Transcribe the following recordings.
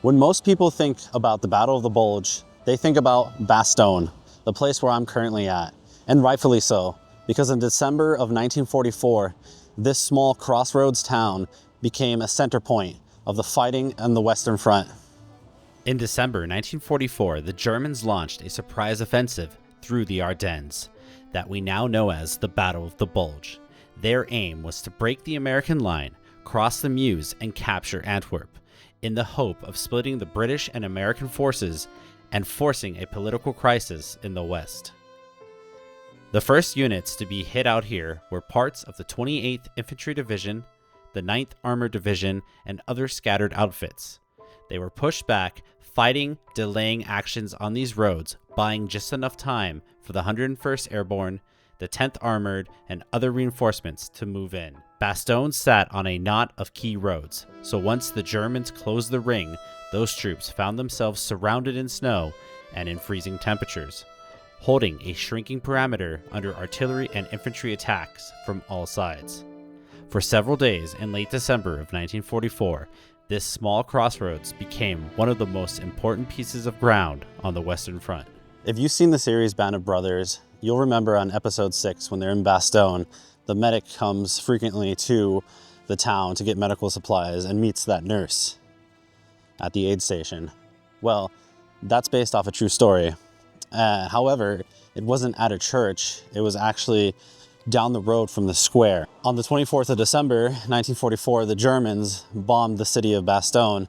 When most people think about the Battle of the Bulge, they think about Bastogne, the place where I'm currently at, and rightfully so, because in December of 1944, this small crossroads town became a center point of the fighting on the Western Front. In December 1944, the Germans launched a surprise offensive through the Ardennes that we now know as the Battle of the Bulge. Their aim was to break the American line, cross the Meuse, and capture Antwerp, in the hope of splitting the British and American forces and forcing a political crisis in the West. The first units to be hit out here were parts of the 28th Infantry Division, the 9th Armored Division, and other scattered outfits. They were pushed back, fighting, delaying actions on these roads, buying just enough time for the 101st Airborne, the 10th Armored, and other reinforcements to move in. Bastogne sat on a knot of key roads, so once the Germans closed the ring, those troops found themselves surrounded in snow and in freezing temperatures, holding a shrinking perimeter under artillery and infantry attacks from all sides. For several days in late December of 1944, this small crossroads became one of the most important pieces of ground on the Western Front. If you've seen the series Band of Brothers, you'll remember on episode 6 when they're in Bastogne, the medic comes frequently to the town to get medical supplies and meets that nurse at the aid station. Well, that's based off a true story. However, it wasn't at a church, it was actually down the road from the square. On the 24th of December, 1944, the Germans bombed the city of Bastogne,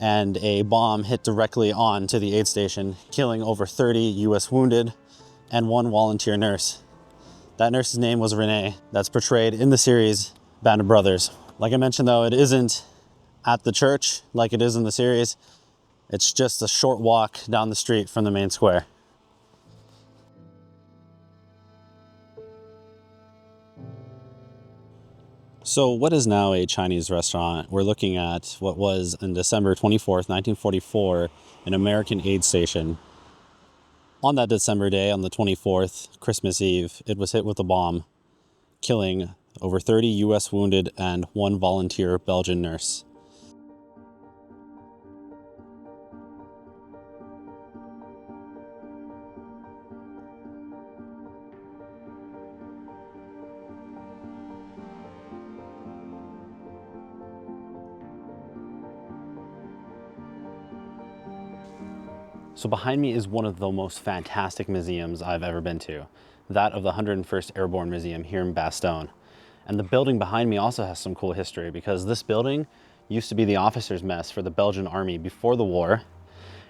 and a bomb hit directly onto the aid station, killing over 30 US wounded and 1 volunteer nurse. That nurse's name was Renée. That's portrayed in the series Band of Brothers. Like I mentioned though, it isn't at the church like it is in the series. It's just a short walk down the street from the main square. So what is now a Chinese restaurant? We're looking at what was on December 24th, 1944, an American aid station. On that December day, on the 24th, Christmas Eve, it was hit with a bomb, killing over 30 US wounded and 1 volunteer Belgian nurse. So behind me is one of the most fantastic museums I've ever been to, that of the 101st Airborne Museum here in Bastogne. And the building behind me also has some cool history because this building used to be the officers' mess for the Belgian army before the war.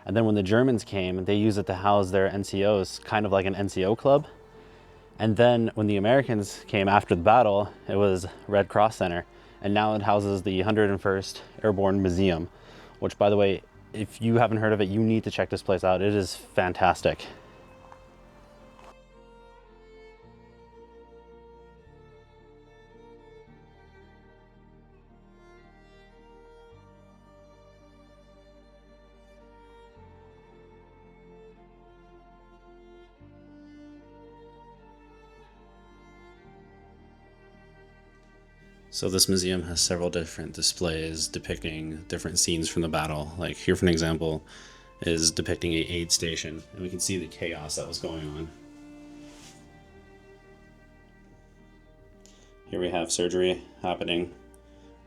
And then when the Germans came, they used it to house their NCOs, kind of like an NCO club. And then when the Americans came after the battle, it was Red Cross Center. And now it houses the 101st Airborne Museum, which, by the way, if you haven't heard of it, you need to check this place out. It is fantastic. So this museum has several different displays depicting different scenes from the battle. Like here, for an example, is depicting a aid station, and we can see the chaos that was going on. Here we have surgery happening.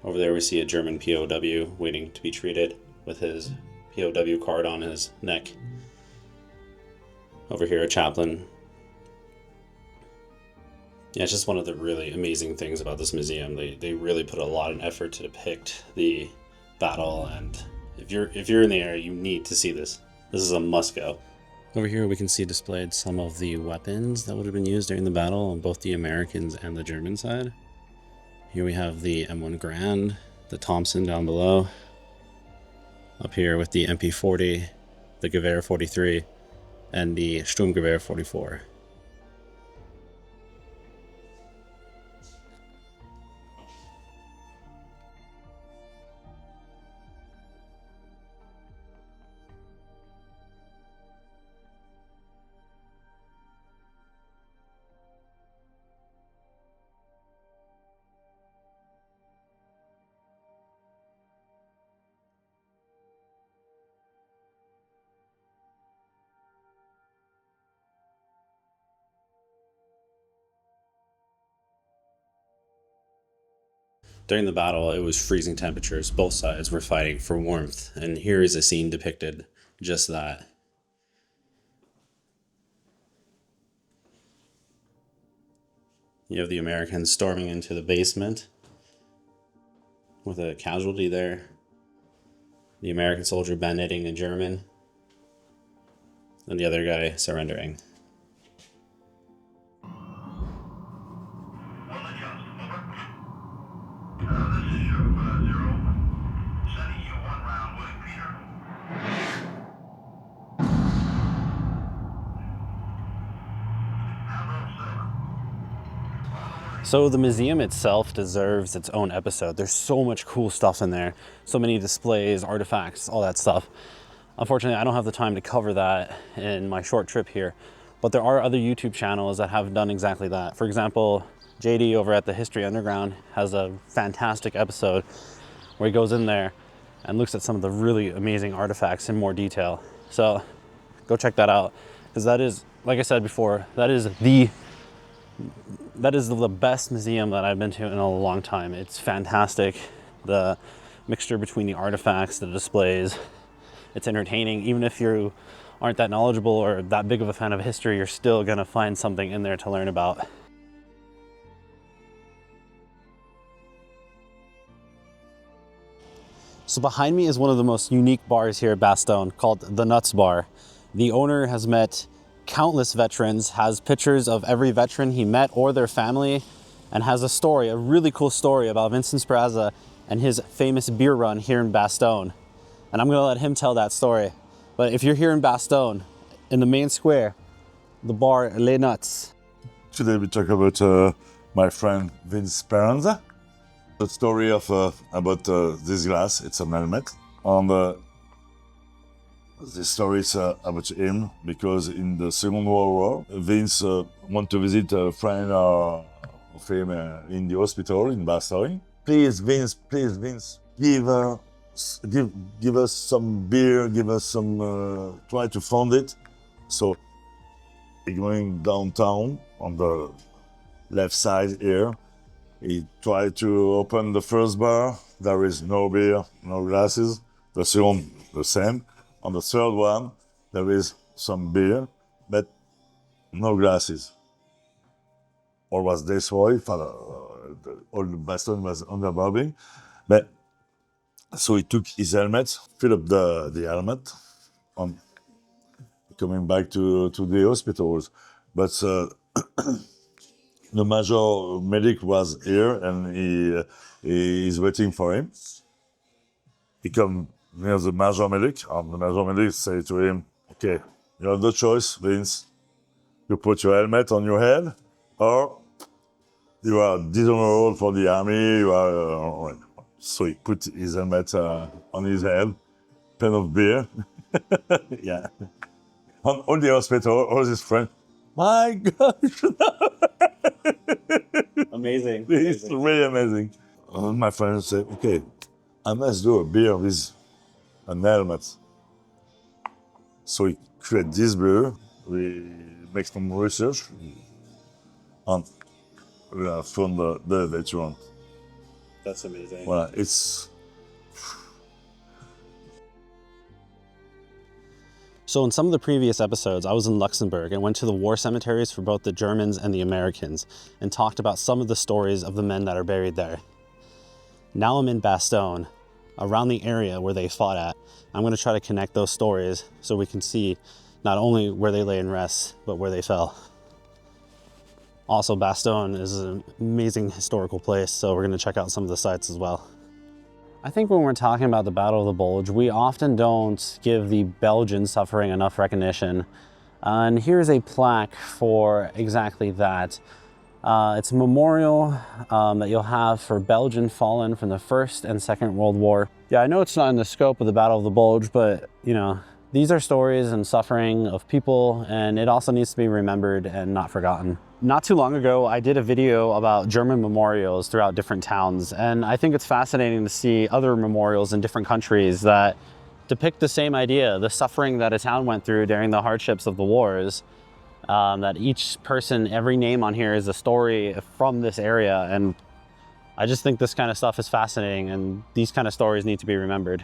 Over there we see a German POW waiting to be treated with his POW card on his neck. Over here, a chaplain. Yeah, it's just one of the really amazing things about this museum. They really put a lot of effort to depict the battle, and if you're in the area, you need to see this. This is a must go. Over here we can see displayed some of the weapons that would have been used during the battle on both the Americans and the German side. Here we have the M1 Garand, the Thompson down below. Up here with the MP40, the Gewehr 43, and the Sturmgewehr 44. During the battle, it was freezing temperatures. Both sides were fighting for warmth, and here is a scene depicted just that. You have the Americans storming into the basement with a casualty there. The American soldier bayoneting a German, and the other guy surrendering. So the museum itself deserves its own episode. There's so much cool stuff in there. So many displays, artifacts, all that stuff. Unfortunately, I don't have the time to cover that in my short trip here. But there are other YouTube channels that have done exactly that. For example, JD over at the History Underground has a fantastic episode where he goes in there and looks at some of the really amazing artifacts in more detail. So go check that out, because that is, like I said before, that is the best museum that I've been to in a long time. It's fantastic. The mixture between the artifacts, the displays, it's entertaining. Even if you aren't that knowledgeable or that big of a fan of history, you're still gonna find something in there to learn about. So behind me is one of the most unique bars here at Bastogne, called the Nuts Bar. The owner has met countless veterans, has pictures of every veteran he met or their family, and has a story, a really cool story about Vincent Speranza and his famous beer run here in Bastogne. And I'm gonna let him tell that story. But if you're here in Bastogne, in the main square, the bar Les Nuts. Today we talk about my friend Vincent Speranza. The story of about this glass, it's an helmet. And this story is about him because in the Second World War, Vince wanted to visit a friend of him in the hospital in Bastogne. Please, Vince, give us some beer, give us some, try to fund it. So, going downtown on the left side here, he tried to open the first bar. There is no beer, no glasses. The second, the same. On the third one, there is some beer, but no glasses. All was destroyed. All the Bastogne was underbombing. But so he took his helmet, filled up the helmet, and coming back to the hospitals. But the major medic was here, and he is waiting for him. He come near the major medic, and the major medic say to him, "Okay, you have no choice, Vince. You put your helmet on your head, or you are dishonorable for the army." You are. So he put his helmet on his head, pen of beer. Yeah. On all the hospital, all his friends. My gosh! Amazing. It's really amazing. My friend said, "Okay, I must do a beer with an helmet." So we create this beer, we make some research, and we have found the veteran. That's amazing. Well, it's... So in some of the previous episodes, I was in Luxembourg and went to the war cemeteries for both the Germans and the Americans and talked about some of the stories of the men that are buried there. Now I'm in Bastogne, around the area where they fought at. I'm going to try to connect those stories so we can see not only where they lay in rest, but where they fell. Also, Bastogne is an amazing historical place, so we're gonna check out some of the sites as well. I think when we're talking about the Battle of the Bulge, we often don't give the Belgian suffering enough recognition. And here's a plaque for exactly that. It's a memorial that you'll have for Belgian fallen from the First and Second World War. Yeah, I know it's not in the scope of the Battle of the Bulge, but you know, these are stories and suffering of people, and it also needs to be remembered and not forgotten. Not too long ago, I did a video about German memorials throughout different towns, and I think it's fascinating to see other memorials in different countries that depict the same idea, the suffering that a town went through during the hardships of the wars. That each person, every name on here is a story from this area, and I just think this kind of stuff is fascinating, and these kind of stories need to be remembered.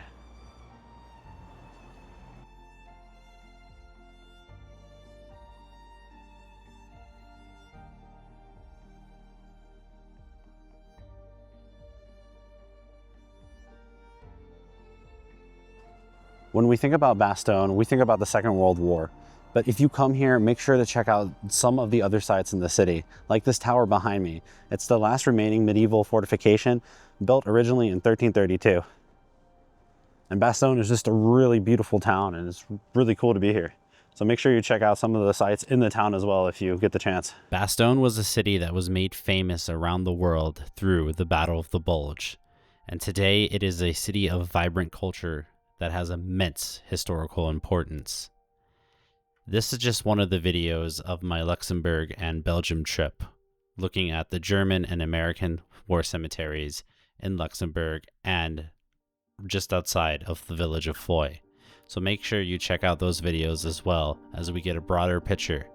When we think about Bastogne, we think about the Second World War. But if you come here, make sure to check out some of the other sites in the city, like this tower behind me. It's the last remaining medieval fortification, built originally in 1332. And Bastogne is just a really beautiful town, and it's really cool to be here. So make sure you check out some of the sites in the town as well if you get the chance. Bastogne was a city that was made famous around the world through the Battle of the Bulge. And today it is a city of vibrant culture that has immense historical importance. This is just one of the videos of my Luxembourg and Belgium trip, looking at the German and American war cemeteries in Luxembourg and just outside of the village of Foy. So make sure you check out those videos as well as we get a broader picture.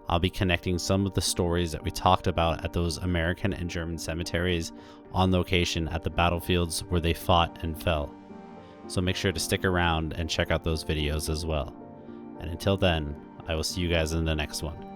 I'll be connecting some of the stories that we talked about at those American and German cemeteries on location at the battlefields where they fought and fell. So make sure to stick around and check out those videos as well. And until then, I will see you guys in the next one.